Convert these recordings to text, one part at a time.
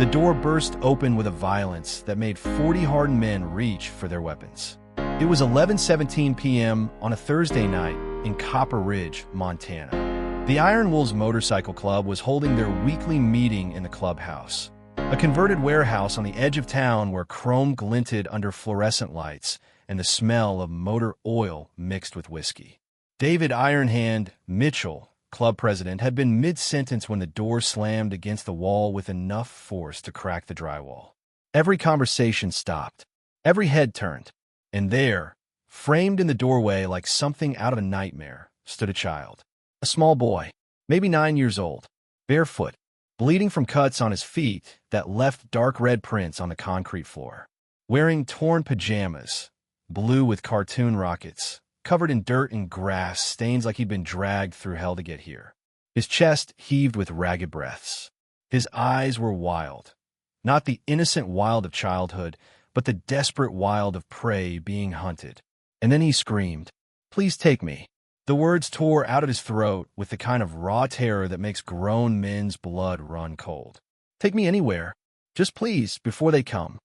The door burst open with a violence that made 40 hardened men reach for their weapons. It was 11:17 p.m. on a Thursday night in Copper Ridge, Montana. The Iron Wolves Motorcycle Club was holding their weekly meeting in the Clubhouse, a converted warehouse on the edge of town where chrome glinted under fluorescent lights and the smell of motor oil mixed with whiskey. David Ironhand Mitchell, club president, had been mid-sentence when the door slammed against the wall with enough force to crack the drywall. Every conversation stopped. Every head turned. And there, framed in the doorway like something out of a nightmare, stood a child. A small boy, maybe 9 years old, barefoot, bleeding from cuts on his feet that left dark red prints on the concrete floor. Wearing torn pajamas, blue with cartoon rockets, covered in dirt and grass, stains like he'd been dragged through hell to get here. His chest heaved with ragged breaths. His eyes were wild. Not the innocent wild of childhood, but the desperate wild of prey being hunted. And then he screamed, "Please take me." The words tore out of his throat with the kind of raw terror that makes grown men's blood run cold. "Take me anywhere. Just please, before they come."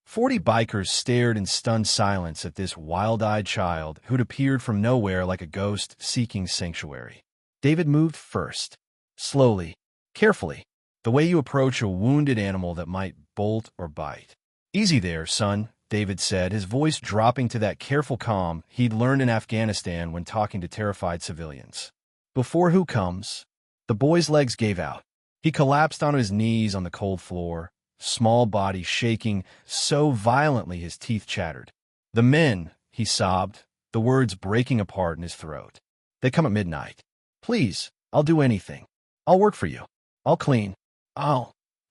40 bikers stared in stunned silence at this wild-eyed child who'd appeared from nowhere like a ghost seeking sanctuary. David moved first, slowly, carefully, the way you approach a wounded animal that might bolt or bite. "Easy there, son," David said, his voice dropping to that careful calm he'd learned in Afghanistan when talking to terrified civilians. Before who comes? The boy's legs gave out. He collapsed onto his knees on the cold floor, small body shaking so violently his teeth chattered. "The men," he sobbed, the words breaking apart in his throat. "They come at midnight. Please, I'll do anything. I'll work for you. I'll clean.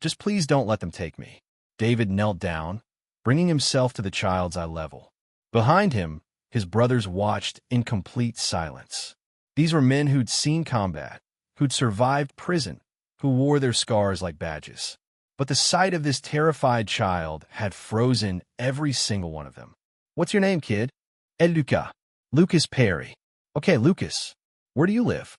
Just please don't let them take me." David knelt down, bringing himself to the child's eye level. Behind him, his brothers watched in complete silence. These were men who'd seen combat, who'd survived prison, who wore their scars like badges. But the sight of this terrified child had frozen every single one of them. "What's your name, kid?" "Luca. Lucas Perry." "Okay, Lucas. Where do you live?"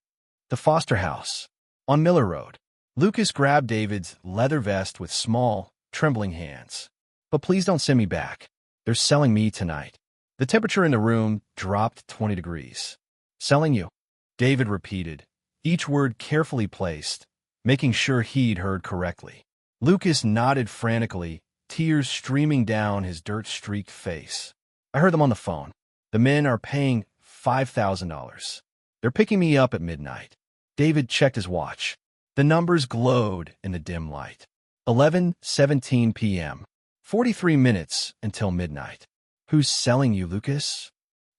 "The foster house. On Miller Road." Lucas grabbed David's leather vest with small, trembling hands. "But please don't send me back. They're selling me tonight." The temperature in the room dropped 20 degrees. "Selling you?" David repeated, each word carefully placed, making sure he'd heard correctly. Lucas nodded frantically, tears streaming down his dirt-streaked face. "I heard them on the phone. The men are paying $5,000. They're picking me up at midnight." David checked his watch. The numbers glowed in the dim light. 11:17 p.m. 43 minutes until midnight. "Who's selling you, Lucas?"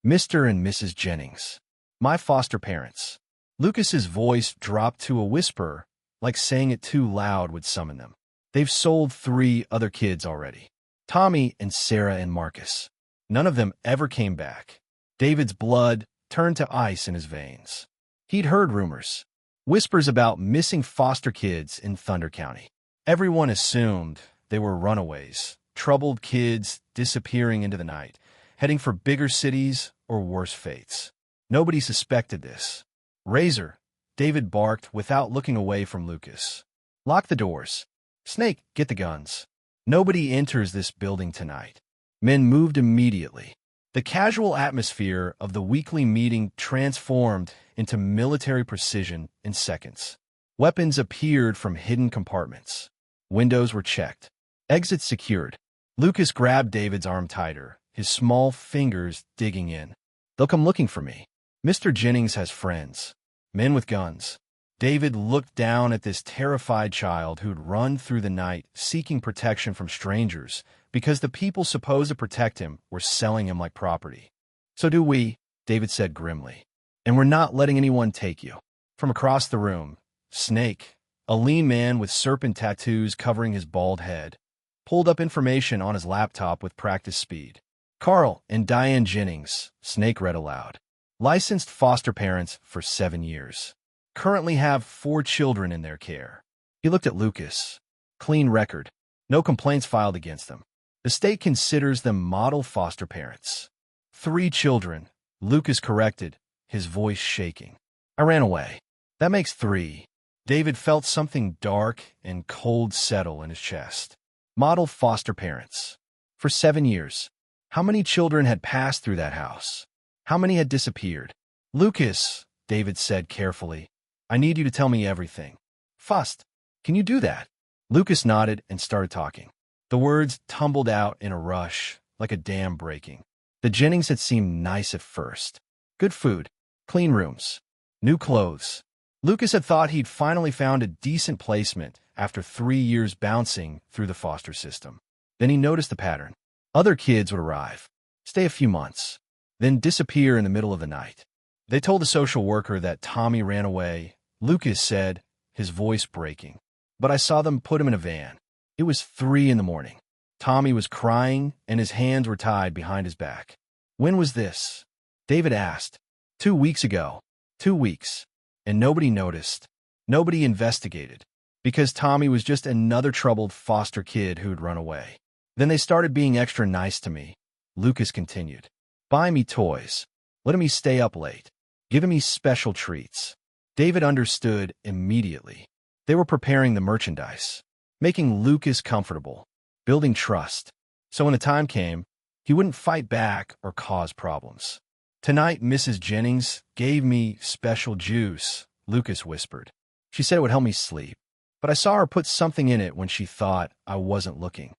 "Mr. and Mrs. Jennings. My foster parents." Lucas's voice dropped to a whisper, like saying it too loud would summon them. "They've sold 3 other kids already. Tommy and Sarah and Marcus. None of them ever came back." David's blood turned to ice in his veins. He'd heard rumors, whispers about missing foster kids in Thunder County. Everyone assumed they were runaways, troubled kids disappearing into the night, heading for bigger cities or worse fates. Nobody suspected this. "Razor," David barked without looking away from Lucas. "Lock the doors. Snake, get the guns. Nobody enters this building tonight." Men moved immediately. The casual atmosphere of the weekly meeting transformed into military precision in seconds. Weapons appeared from hidden compartments. Windows were checked. Exits secured. Lucas grabbed David's arm tighter, his small fingers digging in. "They'll come looking for me. Mr. Jennings has friends. Men with guns." David looked down at this terrified child who'd run through the night seeking protection from strangers because the people supposed to protect him were selling him like property. "So do we," David said grimly. "And we're not letting anyone take you." From across the room, Snake, a lean man with serpent tattoos covering his bald head, pulled up information on his laptop with practice speed. "Carl and Diane Jennings," Snake read aloud. "Licensed foster parents for 7 years. Currently have 4 children in their care." He looked at Lucas. Clean record. No complaints filed against them. The state considers them model foster parents. 3 children, Lucas corrected, his voice shaking. "I ran away. That makes 3. David felt something dark and cold settle in his chest. Model foster parents. For 7 years. How many children had passed through that house? How many had disappeared? Lucas, David said carefully, I need you to tell me everything. Fast, can you do that? Lucas nodded and started talking. The words tumbled out in a rush, like a dam breaking. The Jennings had seemed nice at first. Good food, clean rooms, new clothes. Lucas had thought he'd finally found a decent placement after 3 years bouncing through the foster system. Then he noticed the pattern. Other kids would arrive, stay a few months, then disappear in the middle of the night. They told the social worker that Tommy ran away. Lucas said, his voice breaking. But I saw them put him in a van. It was 3 in the morning. Tommy was crying and his hands were tied behind his back. When was this? David asked. 2 weeks ago. 2 weeks. And nobody noticed. Nobody investigated. Because Tommy was just another troubled foster kid who'd run away. Then they started being extra nice to me. Lucas continued. Buying me toys. Letting me stay up late. Giving me special treats. David understood immediately. They were preparing the merchandise. Making Lucas comfortable. Building trust. So when the time came, he wouldn't fight back or cause problems. Tonight, Mrs. Jennings gave me special juice, Lucas whispered. She said it would help me sleep. But I saw her put something in it when she thought I wasn't looking.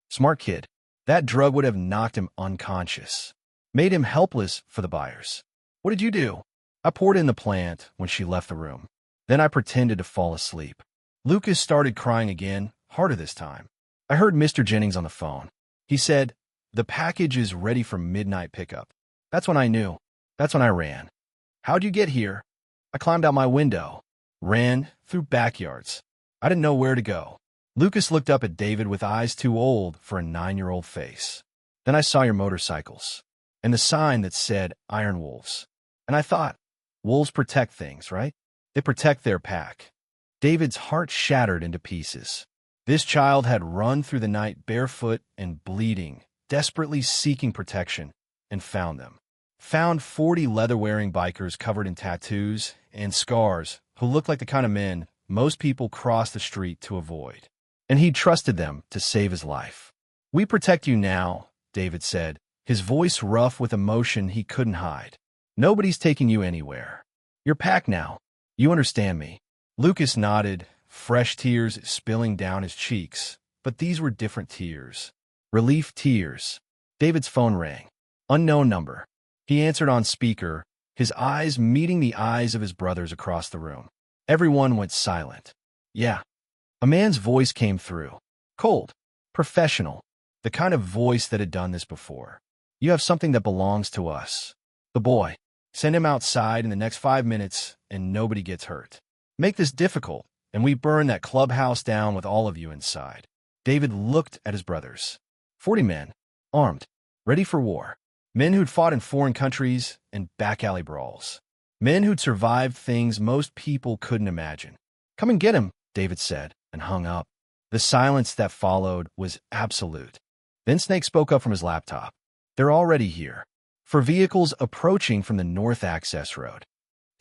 Smart kid. That drug would have knocked him unconscious. Made him helpless for the buyers. What did you do? I poured in the plant when she left the room. Then I pretended to fall asleep. Lucas started crying again, harder this time. I heard Mr. Jennings on the phone. He said, the package is ready for midnight pickup. That's when I knew. That's when I ran. How'd you get here? I climbed out my window. Ran through backyards. I didn't know where to go. Lucas looked up at David with eyes too old for a 9-year-old face. Then I saw your motorcycles. And the sign that said Iron Wolves. And I thought, wolves protect things, right? They protect their pack. David's heart shattered into pieces. This child had run through the night barefoot and bleeding, desperately seeking protection, and found them. Found 40 leather-wearing bikers covered in tattoos and scars who looked like the kind of men most people cross the street to avoid. And he trusted them to save his life. We protect you now, David said, his voice rough with emotion he couldn't hide. Nobody's taking you anywhere. You're packed now. You understand me. Lucas nodded, fresh tears spilling down his cheeks, but these were different tears. Relief tears. David's phone rang. Unknown number. He answered on speaker, his eyes meeting the eyes of his brothers across the room. Everyone went silent. Yeah. A man's voice came through. Cold. Professional. The kind of voice that had done this before. You have something that belongs to us. The boy. Send him outside in the next 5 minutes and nobody gets hurt. Make this difficult, and we burn that clubhouse down with all of you inside. David looked at his brothers. 40 men, armed, ready for war. Men who'd fought in foreign countries and back alley brawls. Men who'd survived things most people couldn't imagine. Come and get him, David said, and hung up. The silence that followed was absolute. Then Snake spoke up from his laptop. They're already here. For vehicles approaching from the North Access Road.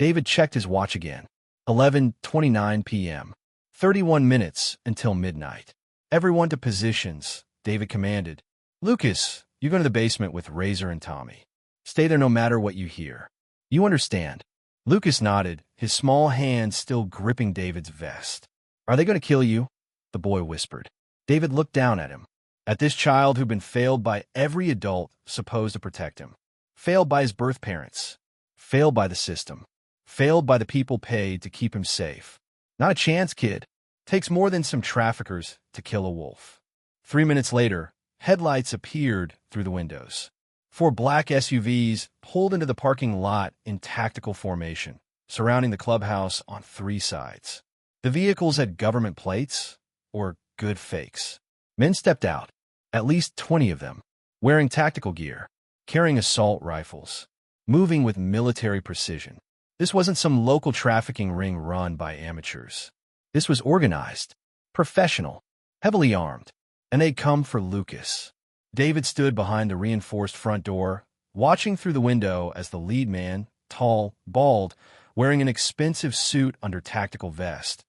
David checked his watch again. 11:29 p.m. 31 minutes until midnight. Everyone to positions, David commanded. Lucas, you go to the basement with Razor and Tommy. Stay there no matter what you hear. You understand? Lucas nodded, his small hand still gripping David's vest. Are they going to kill you? The boy whispered. David looked down at him. At this child who'd been failed by every adult supposed to protect him. Failed by his birth parents. Failed by the system. Failed by the people paid to keep him safe. Not a chance, kid. Takes more than some traffickers to kill a wolf. 3 minutes later, headlights appeared through the windows. 4 black SUVs pulled into the parking lot in tactical formation, surrounding the clubhouse on 3 sides. The vehicles had government plates, or good fakes. Men stepped out, at least 20 of them, wearing tactical gear, carrying assault rifles, moving with military precision. This wasn't some local trafficking ring run by amateurs. This was organized, professional, heavily armed, and they'd come for Lucas. David stood behind the reinforced front door, watching through the window as the lead man, tall, bald, wearing an expensive suit under tactical vest,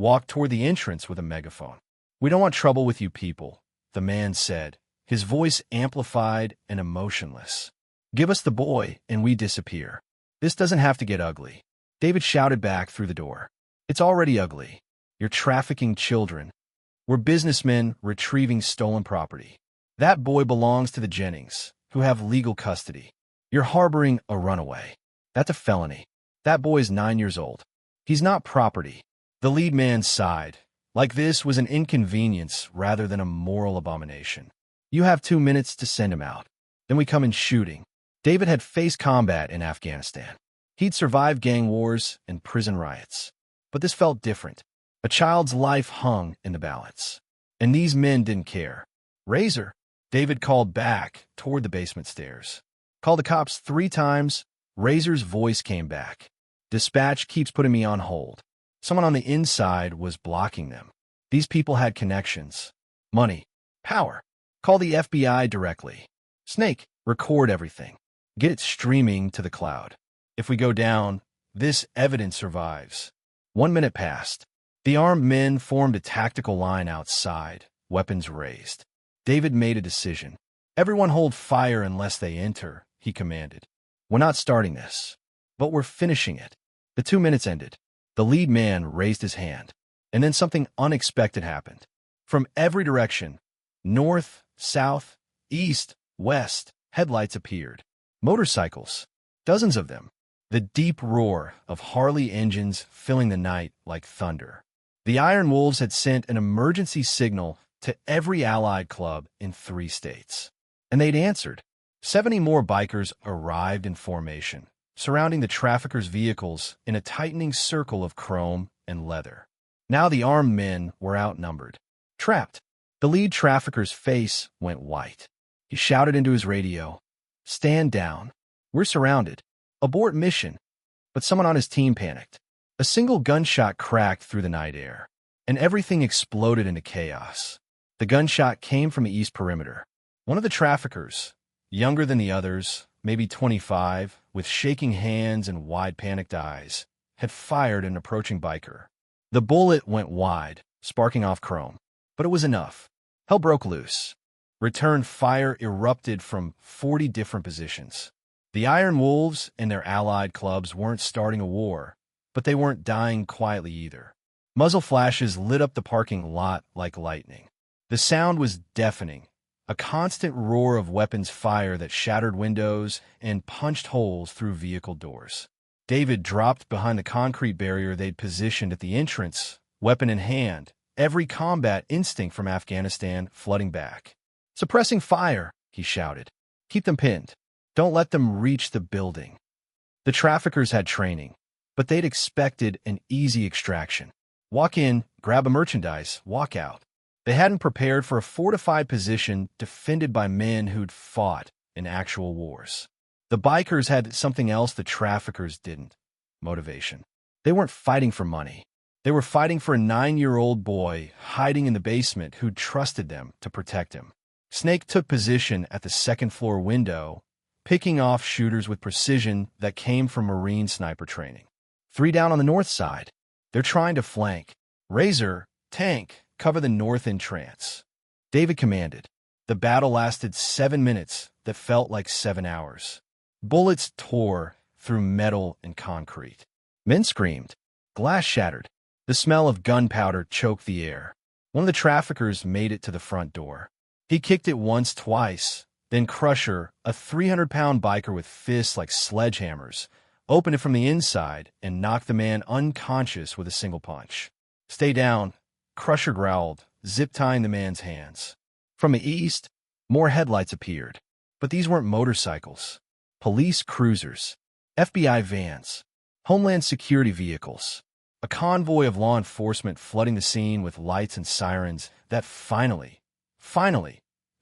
walked toward the entrance with a megaphone. "We don't want trouble with you people," the man said, his voice amplified and emotionless. "Give us the boy and we disappear. This doesn't have to get ugly." David shouted back through the door. "It's already ugly. You're trafficking children. We're businessmen retrieving stolen property. That boy belongs to the Jennings, who have legal custody. You're harboring a runaway. That's a felony. That boy is 9 years old. He's not property." The lead man sighed, like this was an inconvenience rather than a moral abomination. "You have 2 minutes to send him out. Then we come in shooting." David had faced combat in Afghanistan. He'd survived gang wars and prison riots. But this felt different. A child's life hung in the balance. And these men didn't care. "Razor," David called back toward the basement stairs. "Call the cops 3 times. Razor's voice came back. "Dispatch keeps putting me on hold." Someone on the inside was blocking them. These people had connections. Money. Power. "Call the FBI directly. Snake, record everything. Get it streaming to the cloud. If we go down, this evidence survives." 1 minute passed. The armed men formed a tactical line outside, weapons raised. David made a decision. "Everyone hold fire unless they enter," he commanded. "We're not starting this, but we're finishing it." The 2 minutes ended. The lead man raised his hand, and then something unexpected happened. From every direction, north, south, east, west, headlights appeared. Motorcycles, dozens of them. The deep roar of Harley engines filling the night like thunder. The Iron Wolves had sent an emergency signal to every allied club in 3 states. And they'd answered. 70 more bikers arrived in formation, surrounding the traffickers' vehicles in a tightening circle of chrome and leather. Now the armed men were outnumbered. Trapped. The lead trafficker's face went white. He shouted into his radio, "Stand down. We're surrounded. Abort mission." But someone on his team panicked. A single gunshot cracked through the night air, and everything exploded into chaos. The gunshot came from the east perimeter. One of the traffickers, younger than the others, maybe 25, with shaking hands and wide panicked eyes, had fired an approaching biker. The bullet went wide, sparking off chrome. But it was enough. Hell broke loose. Return fire erupted from 40 different positions. The Iron Wolves and their allied clubs weren't starting a war, but they weren't dying quietly either. Muzzle flashes lit up the parking lot like lightning. The sound was deafening, a constant roar of weapons fire that shattered windows and punched holes through vehicle doors. David dropped behind the concrete barrier they'd positioned at the entrance, weapon in hand, every combat instinct from Afghanistan flooding back. "Suppressing fire," he shouted. "Keep them pinned. Don't let them reach the building." The traffickers had training, but they'd expected an easy extraction. Walk in, grab a merchandise, walk out. They hadn't prepared for a fortified position defended by men who'd fought in actual wars. The bikers had something else the traffickers didn't: motivation. They weren't fighting for money. They were fighting for a 9-year-old boy hiding in the basement who'd trusted them to protect him. Snake took position at the second-floor window, picking off shooters with precision that came from Marine sniper training. 3 down on the north side. They're trying to flank. Razor, tank, cover the north entrance. David commanded. The battle lasted 7 minutes that felt like 7 hours. Bullets tore through metal and concrete. Men screamed. Glass shattered. The smell of gunpowder choked the air. One of the traffickers made it to the front door. He kicked it once, twice. Then Crusher, a 300-pound biker with fists like sledgehammers, opened it from the inside and knocked the man unconscious with a single punch. "Stay down," Crusher growled, zip-tying the man's hands. From the east, more headlights appeared. But these weren't motorcycles. Police cruisers, FBI vans, Homeland Security vehicles. A convoy of law enforcement flooding the scene with lights and sirens that finally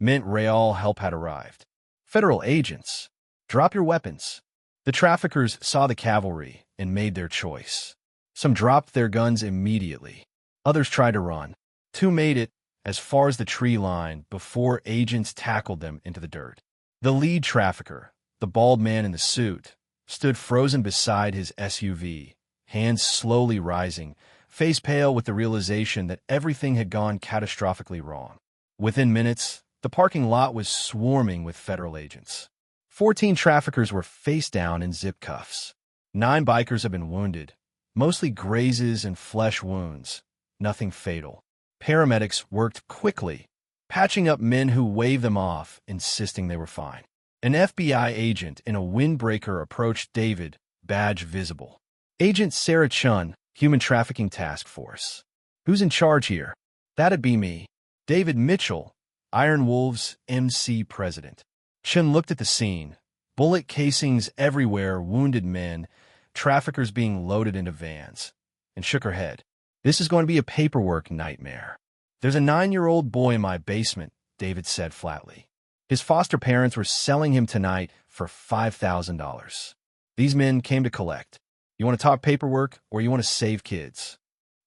meant real help had arrived. Federal agents. Drop your weapons. The traffickers saw the cavalry and made their choice. Some dropped their guns immediately. Others tried to run. 2 made it as far as the tree line before agents tackled them into the dirt. The lead trafficker, the bald man in the suit, stood frozen beside his SUV, hands slowly rising, face pale with the realization that everything had gone catastrophically wrong. Within minutes, the parking lot was swarming with federal agents. 14 traffickers were face down in zip cuffs. 9 bikers have been wounded, mostly grazes and flesh wounds, nothing fatal. Paramedics worked quickly, patching up men who waved them off, insisting they were fine. An FBI agent in a windbreaker approached David, badge visible. Agent Sarah Chun, Human Trafficking Task Force. Who's in charge here? That'd be me. David Mitchell, Iron Wolves MC President. Chun looked at the scene. Bullet casings everywhere, wounded men, traffickers being loaded into vans, and shook her head. This is going to be a paperwork nightmare. There's a 9-year-old boy in my basement, David said flatly. His foster parents were selling him tonight for $5,000. These men came to collect. You want to talk paperwork, or you want to save kids?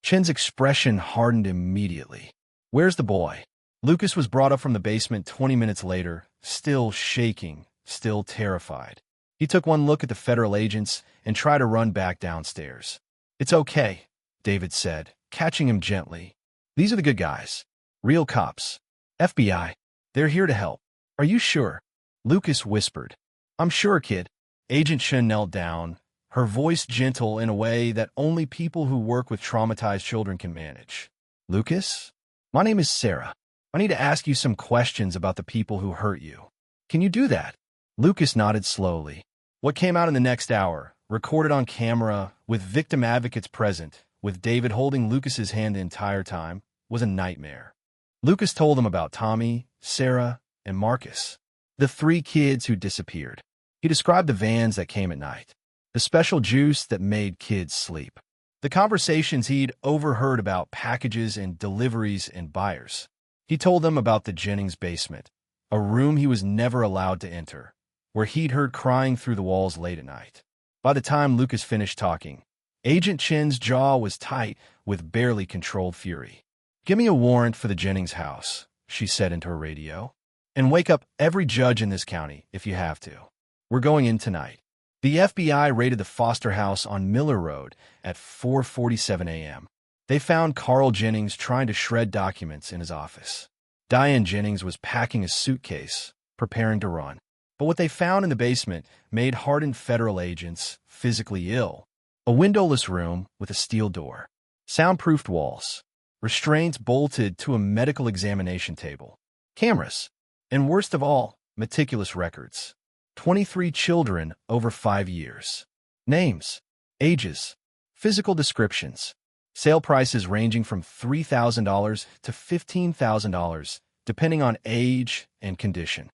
Chen's expression hardened immediately. Where's the boy? Lucas was brought up from the basement 20 minutes later, still shaking, still terrified. He took one look at the federal agents and tried to run back downstairs. It's okay, David said, catching him gently. These are the good guys. Real cops. FBI. They're here to help. Are you sure? Lucas whispered. I'm sure, kid. Agent Chen knelt down, her voice gentle in a way that only people who work with traumatized children can manage. Lucas? My name is Sarah. I need to ask you some questions about the people who hurt you. Can you do that? Lucas nodded slowly. What came out in the next hour, recorded on camera, with victim advocates present, with David holding Lucas's hand the entire time, was a nightmare. Lucas told them about Tommy, Sarah, and Marcus, the 3 kids who disappeared. He described the vans that came at night, the special juice that made kids sleep, the conversations he'd overheard about packages and deliveries and buyers. He told them about the Jennings basement, a room he was never allowed to enter, where he'd heard crying through the walls late at night. By the time Lucas finished talking, Agent Chen's jaw was tight with barely controlled fury. Give me a warrant for the Jennings house, she said into her radio, and wake up every judge in this county if you have to. We're going in tonight. The FBI raided the Foster house on Miller Road at 4:47 a.m. They found Carl Jennings trying to shred documents in his office. Diane Jennings was packing a suitcase, preparing to run. But what they found in the basement made hardened federal agents physically ill. A windowless room with a steel door, soundproofed walls, restraints bolted to a medical examination table, cameras, and worst of all, meticulous records. 23 children over 5 years. Names, ages, physical descriptions, sale prices ranging from $3,000 to $15,000, depending on age and condition.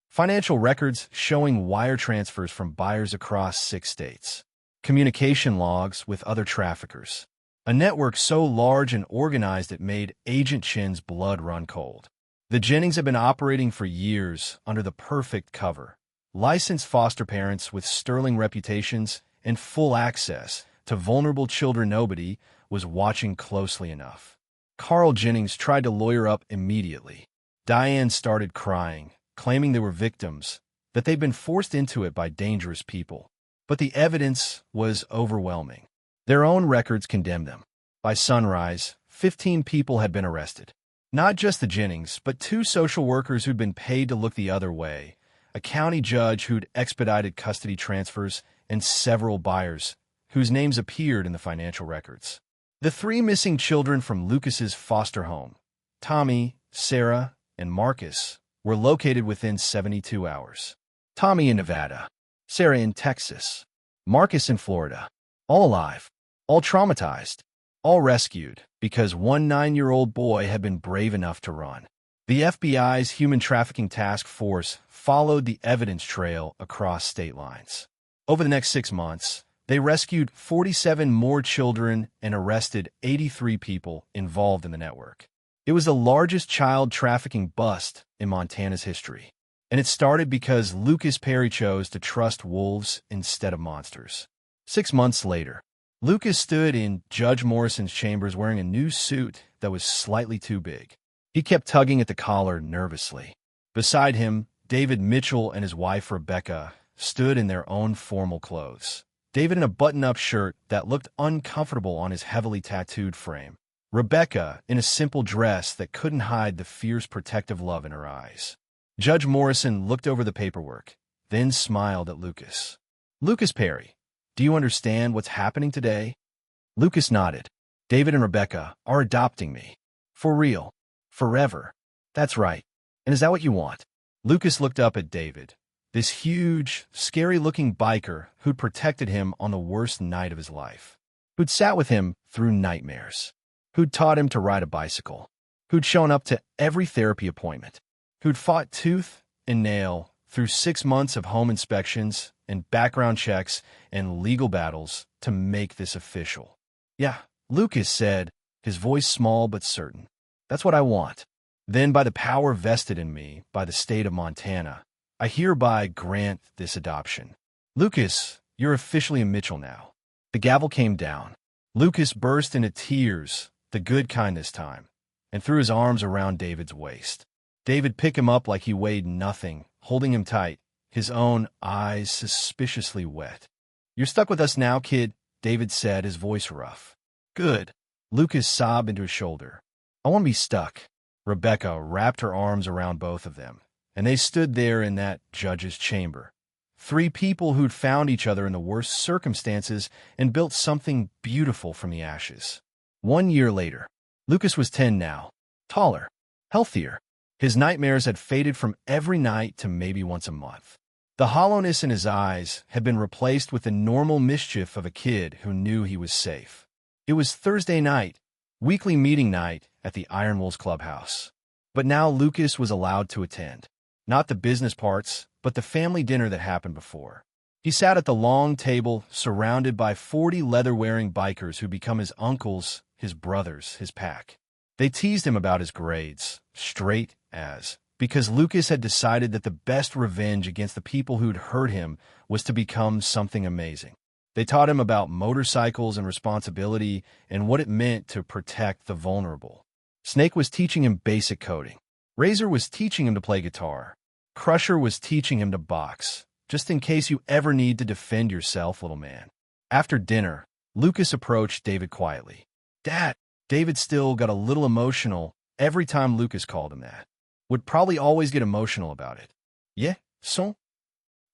Financial records showing wire transfers from buyers across 6 states. Communication logs with other traffickers. A network so large and organized it made Agent Chen's blood run cold. The Jennings had been operating for years under the perfect cover. Licensed foster parents with sterling reputations and full access to vulnerable children nobody was watching closely enough. Carl Jennings tried to lawyer up immediately. Diane started crying, claiming they were victims, that they'd been forced into it by dangerous people. But the evidence was overwhelming. Their own records condemned them. By sunrise, 15 people had been arrested. Not just the Jennings, but 2 social workers who'd been paid to look the other way, a county judge who'd expedited custody transfers, and several buyers whose names appeared in the financial records. The 3 missing children from Lucas's foster home, Tommy, Sarah, and Marcus, were located within 72 hours. Tommy in Nevada, Sarah in Texas, Marcus in Florida, all alive, all traumatized, all rescued because one 9-year-old boy had been brave enough to run. The FBI's Human Trafficking Task Force followed the evidence trail across state lines. Over the next 6 months, they rescued 47 more children and arrested 83 people involved in the network. It was the largest child trafficking bust in Montana's history. And it started because Lucas Perry chose to trust wolves instead of monsters. 6 months later, Lucas stood in Judge Morrison's chambers wearing a new suit that was slightly too big. He kept tugging at the collar nervously. Beside him, David Mitchell and his wife Rebecca stood in their own formal clothes, David in a button-up shirt that looked uncomfortable on his heavily tattooed frame. Rebecca in a simple dress that couldn't hide the fierce protective love in her eyes. Judge Morrison looked over the paperwork, then smiled at Lucas. "Lucas Perry, do you understand what's happening today?" Lucas nodded. "David and Rebecca are adopting me. For real. Forever. That's right. And is that what you want?" Lucas looked up at David, this huge, scary-looking biker who'd protected him on the worst night of his life, who'd sat with him through nightmares, who'd taught him to ride a bicycle, who'd shown up to every therapy appointment, who'd fought tooth and nail through 6 months of home inspections and background checks and legal battles to make this official. "Yeah," Lucas said, his voice small but certain. "That's what I want. Then, by the power vested in me by the state of Montana, I hereby grant this adoption. Lucas, you're officially a Mitchell now." The gavel came down. Lucas burst into tears, the good kind this time, and threw his arms around David's waist. David picked him up like he weighed nothing, holding him tight, his own eyes suspiciously wet. "You're stuck with us now, kid," David said, his voice rough. "Good." Lucas sobbed into his shoulder. "I want to be stuck." Rebecca wrapped her arms around both of them, and they stood there in that judge's chamber. 3 people who'd found each other in the worst circumstances and built something beautiful from the ashes. 1 year later, Lucas was 10 now, taller, healthier. His nightmares had faded from every night to maybe once a month. The hollowness in his eyes had been replaced with the normal mischief of a kid who knew he was safe. It was Thursday night, weekly meeting night at the Iron Wolves Clubhouse. But now Lucas was allowed to attend. Not the business parts, but the family dinner that happened before. He sat at the long table, surrounded by 40 leather-wearing bikers who'd become his uncles, his brothers, his pack. They teased him about his grades, straight as, because Lucas had decided that the best revenge against the people who'd hurt him was to become something amazing. They taught him about motorcycles and responsibility and what it meant to protect the vulnerable. Snake was teaching him basic coding. Razor was teaching him to play guitar. Crusher was teaching him to box, just in case you ever need to defend yourself, little man. After dinner, Lucas approached David quietly. "Dad." David still got a little emotional every time Lucas called him that. Would probably always get emotional about it. "Yeah, son?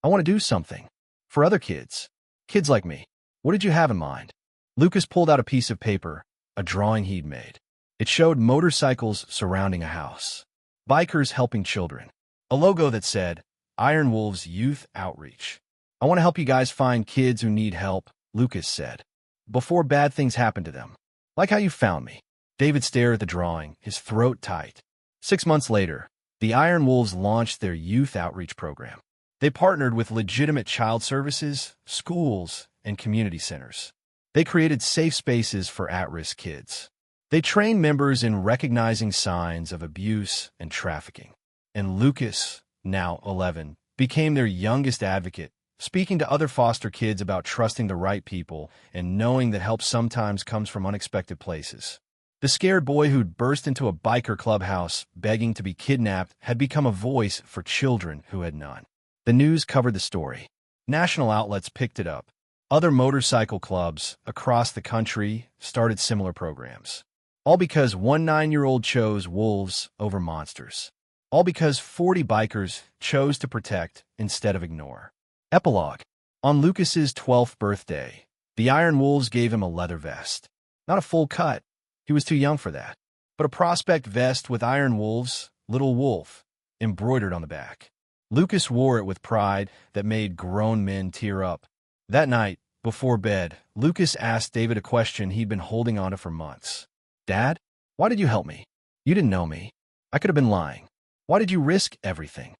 I want to do something. For other kids. Kids like me. What did you have in mind?" Lucas pulled out a piece of paper, a drawing he'd made. It showed motorcycles surrounding a house. Bikers helping children. A logo that said, "Iron Wolves Youth Outreach." "I want to help you guys find kids who need help," Lucas said, "before bad things happen to them. Like how you found me." David stared at the drawing, his throat tight. 6 months later, the Iron Wolves launched their youth outreach program. They partnered with legitimate child services, schools, and community centers. They created safe spaces for at-risk kids. They trained members in recognizing signs of abuse and trafficking. And Lucas, now 11, became their youngest advocate, speaking to other foster kids about trusting the right people and knowing that help sometimes comes from unexpected places. The scared boy who'd burst into a biker clubhouse begging to be kidnapped had become a voice for children who had none. The news covered the story. National outlets picked it up. Other motorcycle clubs across the country started similar programs. All because one 9-year-old chose wolves over monsters. All because 40 bikers chose to protect instead of ignore. Epilogue. On Lucas's 12th birthday, the Iron Wolves gave him a leather vest. Not a full cut. He was too young for that. But a prospect vest with Iron Wolves, Little Wolf, embroidered on the back. Lucas wore it with pride that made grown men tear up. That night, before bed, Lucas asked David a question he'd been holding on to for months. "Dad, why did you help me? You didn't know me. I could have been lying. Why did you risk everything?"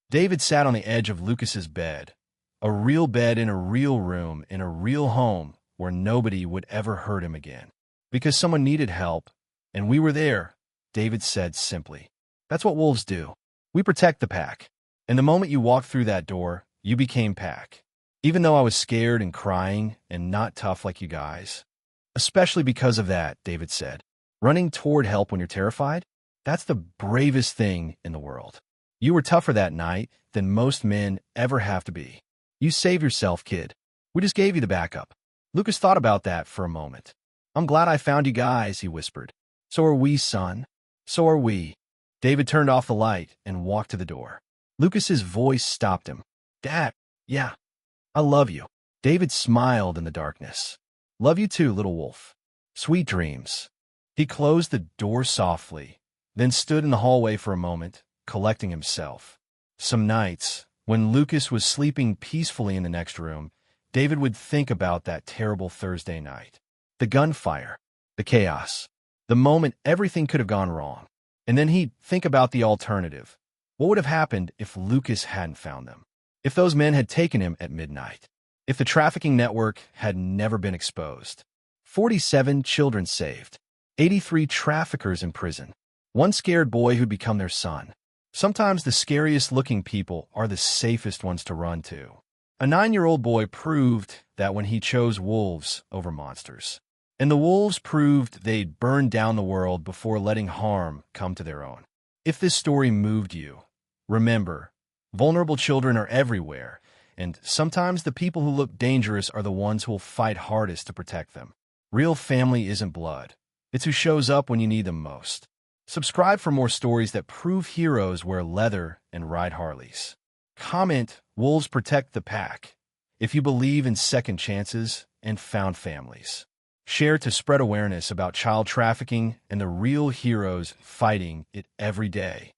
David sat on the edge of Lucas's bed, a real bed in a real room in a real home where nobody would ever hurt him again. "Because someone needed help, and we were there," David said simply. "That's what wolves do. We protect the pack. And the moment you walked through that door, you became pack. Even though I was scared and crying and not tough like you guys." "Especially because of that," David said. "Running toward help when you're terrified? That's the bravest thing in the world. You were tougher that night than most men ever have to be. You save yourself, kid." We just gave you the backup. Lucas thought about that for a moment. I'm glad I found you guys, he whispered. So are we, son. So are we. David turned off the light and walked to the door. Lucas's voice stopped him. Dad, yeah, I love you. David smiled in the darkness. Love you too, little wolf. Sweet dreams. He closed the door softly, then stood in the hallway for a moment, collecting himself. Some nights, when Lucas was sleeping peacefully in the next room, David would think about that terrible Thursday night. The gunfire, the chaos, the moment everything could have gone wrong. And then he'd think about the alternative. What would have happened if Lucas hadn't found them? If those men had taken him at midnight? If the trafficking network had never been exposed? 47 children saved. 83 traffickers in prison. One scared boy who'd become their son. Sometimes the scariest-looking people are the safest ones to run to. A 9-year-old boy proved that when he chose wolves over monsters. And the wolves proved they'd burn down the world before letting harm come to their own. If this story moved you, remember, vulnerable children are everywhere, and sometimes the people who look dangerous are the ones who will fight hardest to protect them. Real family isn't blood. It's who shows up when you need them most. Subscribe for more stories that prove heroes wear leather and ride Harleys. Comment, Wolves Protect the Pack, if you believe in second chances and found families. Share to spread awareness about child trafficking and the real heroes fighting it every day.